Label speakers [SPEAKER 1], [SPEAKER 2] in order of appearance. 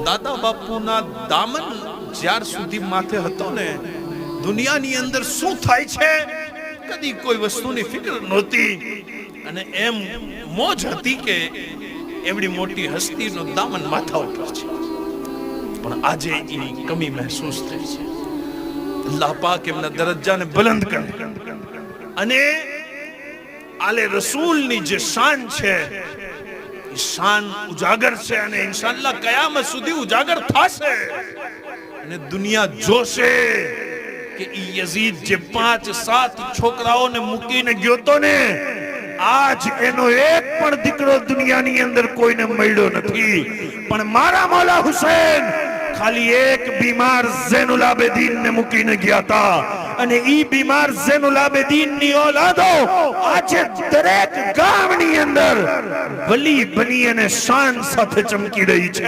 [SPEAKER 1] દાદા બાપુના દામન જ્યાર સુધી માથે હતો ને, દુનિયાની અંદર શું થાય છે કદી કોઈ વસ્તુની ફિકર નહોતી, અને એમ મોજ હતી કે એવડી મોટી હસ્તીનો દામન માથા ઉપર છે. પણ આજે એની કમી મહેસૂસ થઈ છે. અલ્લાહ પાક એમના દરજ્જાને બુલંદ કરે, અને આલે રસૂલની જે શાન છે એ શાન ઉજાગર છે, અને ઇન્શાઅલ્લાહ કયામત સુધી ઉજાગર થશે, અને દુનિયા જોશે કે ઈ યઝીદ જે 5-7 છોકરાઓને મૂકીને ગયો તો ને, આજ એનો એક પણ દીકરો દુનિયાની અંદર કોઈને મળ્યો નથી. પણ મારા મૌલા હુસૈન ખાલી એક બીમાર ઝૈનુલ આબેદીન ને મૂકીને ગયા હતા, અને ઈ બીમાર ઝૈનુલ આબેદીન ની ઓલાદો આજે દરેક ગામની અંદર વલી બની અને શાન સાથે ચમકી રહી છે.